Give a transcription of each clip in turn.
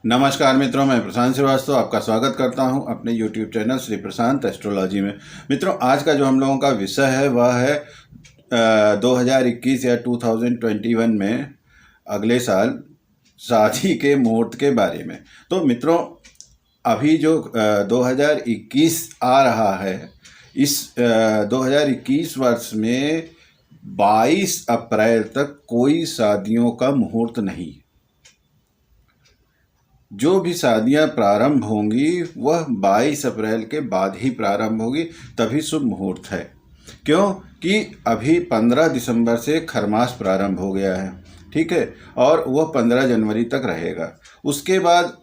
नमस्कार मित्रों, मैं प्रशांत श्रीवास्तव आपका स्वागत करता हूं अपने YouTube चैनल श्री प्रशांत एस्ट्रोलॉजी में। मित्रों, आज का जो हम लोगों का विषय है वह है 2021 या 2021 में अगले साल शादी के मुहूर्त के बारे में। तो मित्रों, अभी जो 2021 आ रहा है, इस 2021 वर्ष में 22 अप्रैल तक कोई शादियों का मुहूर्त नहीं। जो भी शादियां प्रारंभ होंगी वह 22 अप्रैल के बाद ही प्रारंभ होगी, तभी शुभ मुहूर्त है। क्योंकि अभी 15 दिसंबर से खरमास प्रारंभ हो गया है, ठीक है, और वह 15 जनवरी तक रहेगा। उसके बाद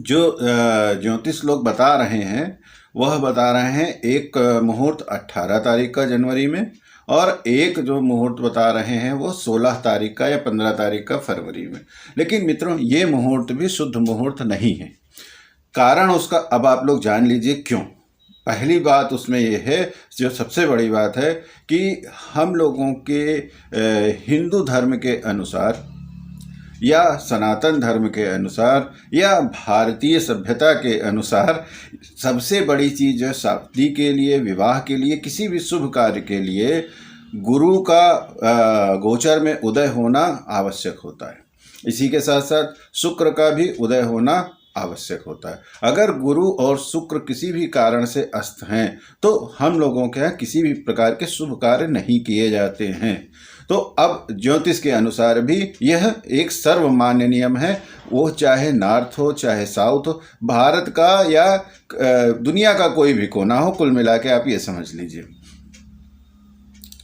जो ज्योतिष लोग बता रहे हैं वह बता रहे हैं एक मुहूर्त 18 तारीख का जनवरी में, और एक जो मुहूर्त बता रहे हैं वो 16 तारीख का या 15 तारीख का फरवरी में। लेकिन मित्रों, ये मुहूर्त भी शुद्ध मुहूर्त नहीं है। कारण उसका अब आप लोग जान लीजिए क्यों। पहली बात उसमें ये है, जो सबसे बड़ी बात है, कि हम लोगों के हिंदू धर्म के अनुसार या सनातन धर्म के अनुसार या भारतीय सभ्यता के अनुसार सबसे बड़ी चीज़ है शादी के लिए, विवाह के लिए, किसी भी शुभ कार्य के लिए गुरु का गोचर में उदय होना आवश्यक होता है। इसी के साथ साथ शुक्र का भी उदय होना आवश्यक होता है। अगर गुरु और शुक्र किसी भी कारण से अस्त हैं तो हम लोगों के यहाँ किसी भी प्रकार के शुभ कार्य नहीं किए जाते हैं। तो अब ज्योतिष के अनुसार भी यह एक सर्वमान्य नियम है, वो चाहे नॉर्थ हो चाहे साउथ हो, भारत का या दुनिया का कोई भी कोना हो, कुल मिला के आप ये समझ लीजिए।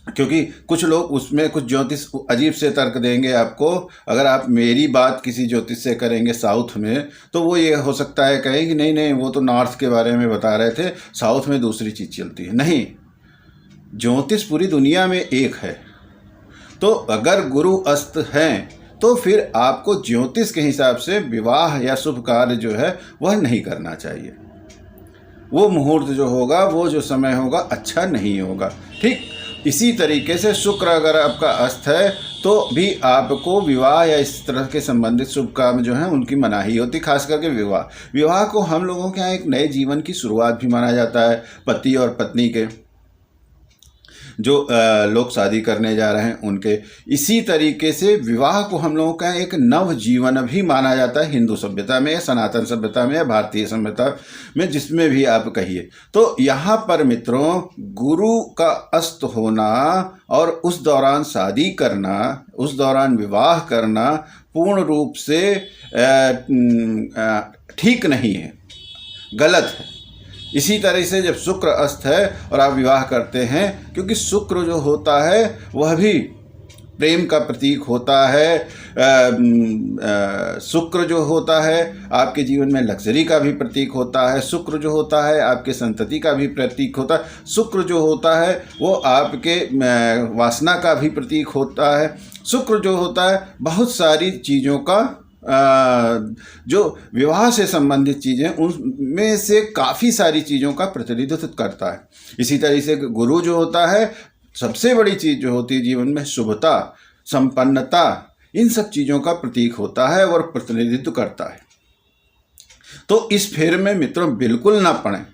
क्योंकि कुछ लोग उसमें कुछ ज्योतिष अजीब से तर्क देंगे आपको। अगर आप मेरी बात किसी ज्योतिष से करेंगे साउथ में, तो वो ये हो सकता है कहें कि नहीं नहीं, वो तो नॉर्थ के बारे में बता रहे थे, साउथ में दूसरी चीज़ चलती है। नहीं, ज्योतिष पूरी दुनिया में एक है। तो अगर गुरु अस्त हैं तो फिर आपको ज्योतिष के हिसाब से विवाह या शुभ कार्य जो है वह नहीं करना चाहिए। वो मुहूर्त जो होगा, वो जो समय होगा, अच्छा नहीं होगा। ठीक इसी तरीके से शुक्र अगर आपका अस्त है तो भी आपको विवाह या इस तरह के संबंधित शुभ काम जो हैं उनकी मनाही होती। खास करके विवाह को हम लोगों के यहाँ एक नए जीवन की शुरुआत भी माना जाता है। पति और पत्नी के जो लोग शादी करने जा रहे हैं उनके, इसी तरीके से विवाह को हम लोगों का एक नव जीवन भी माना जाता है हिंदू सभ्यता में या सनातन सभ्यता में या भारतीय सभ्यता में, जिसमें भी आप कहिए। तो यहाँ पर मित्रों, गुरु का अस्त होना और उस दौरान शादी करना, उस दौरान विवाह करना पूर्ण रूप से ठीक नहीं है, गलत है। इसी तरह से जब शुक्र अस्त है और आप विवाह करते हैं, क्योंकि शुक्र जो होता है वह भी प्रेम का प्रतीक होता है। शुक्र जो होता है आपके जीवन में लग्जरी का भी प्रतीक होता है। शुक्र जो होता है आपके संतति का भी प्रतीक होता है। शुक्र जो होता है वो आपके वासना का भी प्रतीक होता है। शुक्र जो होता है बहुत सारी चीज़ों का, जो विवाह से संबंधित चीज़ें, उनमें से काफ़ी सारी चीज़ों का प्रतिनिधित्व करता है। इसी तरह से गुरु जो होता है, सबसे बड़ी चीज़ जो होती है जीवन में, शुभता, संपन्नता, इन सब चीज़ों का प्रतीक होता है और प्रतिनिधित्व करता है। तो इस फेर में मित्रों बिल्कुल ना पड़ें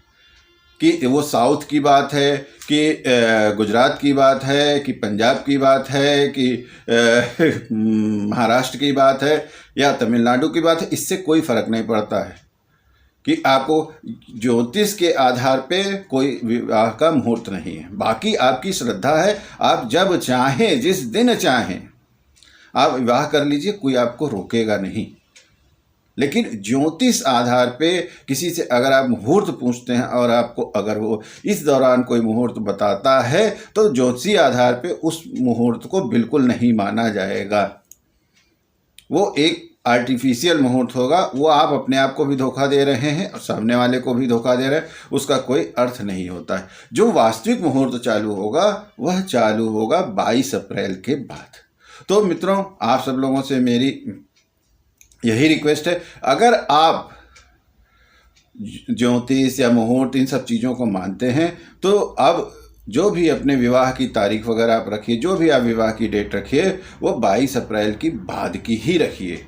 कि वो साउथ की बात है कि गुजरात की बात है कि पंजाब की बात है कि महाराष्ट्र की बात है या तमिलनाडु की बात है। इससे कोई फर्क नहीं पड़ता है कि आपको ज्योतिष के आधार पे कोई विवाह का मुहूर्त नहीं है। बाकी आपकी श्रद्धा है, आप जब चाहें, जिस दिन चाहें आप विवाह कर लीजिए, कोई आपको रोकेगा नहीं। लेकिन ज्योतिष आधार पे किसी से अगर आप मुहूर्त पूछते हैं और आपको अगर वो इस दौरान कोई मुहूर्त बताता है, तो ज्योतिषी आधार पे उस मुहूर्त को बिल्कुल नहीं माना जाएगा। वो एक आर्टिफिशियल मुहूर्त होगा। वो आप अपने आप को भी धोखा दे रहे हैं और सामने वाले को भी धोखा दे रहे हैं, उसका कोई अर्थ नहीं होता है। जो वास्तविक मुहूर्त चालू होगा वह चालू होगा 22 अप्रैल के बाद। तो मित्रों, आप सब लोगों से मेरी यही रिक्वेस्ट है, अगर आप ज्योतिष या मुहूर्त इन सब चीज़ों को मानते हैं तो अब जो भी अपने विवाह की तारीख वगैरह आप रखिए, जो भी आप विवाह की डेट रखिए, वो 22 अप्रैल की बाद की ही रखिए।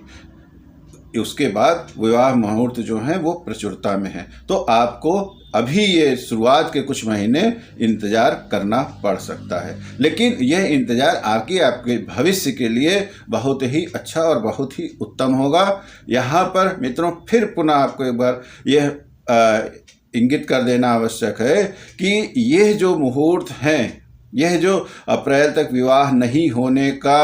उसके बाद विवाह मुहूर्त जो हैं वो प्रचुरता में है। तो आपको अभी ये शुरुआत के कुछ महीने इंतज़ार करना पड़ सकता है, लेकिन यह इंतज़ार आपके भविष्य के लिए बहुत ही अच्छा और बहुत ही उत्तम होगा। यहाँ पर मित्रों फिर पुनः आपको एक बार यह इंगित कर देना आवश्यक है कि यह जो मुहूर्त हैं, यह जो अप्रैल तक विवाह नहीं होने का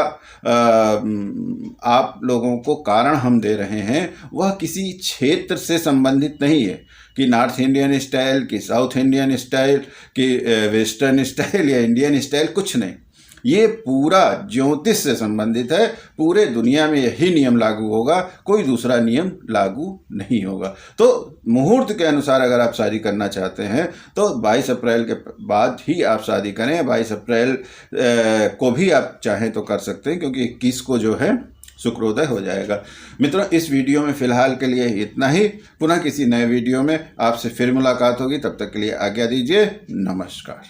आप लोगों को कारण हम दे रहे हैं, वह किसी क्षेत्र से संबंधित नहीं है कि नॉर्थ इंडियन स्टाइल, कि साउथ इंडियन स्टाइल, कि वेस्टर्न स्टाइल या इंडियन स्टाइल, कुछ नहीं। ये पूरा ज्योतिष से संबंधित है। पूरे दुनिया में यही नियम लागू होगा, कोई दूसरा नियम लागू नहीं होगा। तो मुहूर्त के अनुसार अगर आप शादी करना चाहते हैं तो 22 अप्रैल के बाद ही आप शादी करें। 22 अप्रैल को भी आप चाहें तो कर सकते हैं, क्योंकि 21 को जो है शुक्रोदय हो जाएगा। मित्रों, इस वीडियो में फ़िलहाल के लिए इतना ही। पुनः किसी नए वीडियो में आपसे फिर मुलाकात होगी। तब तक के लिए आज्ञा दीजिए। नमस्कार।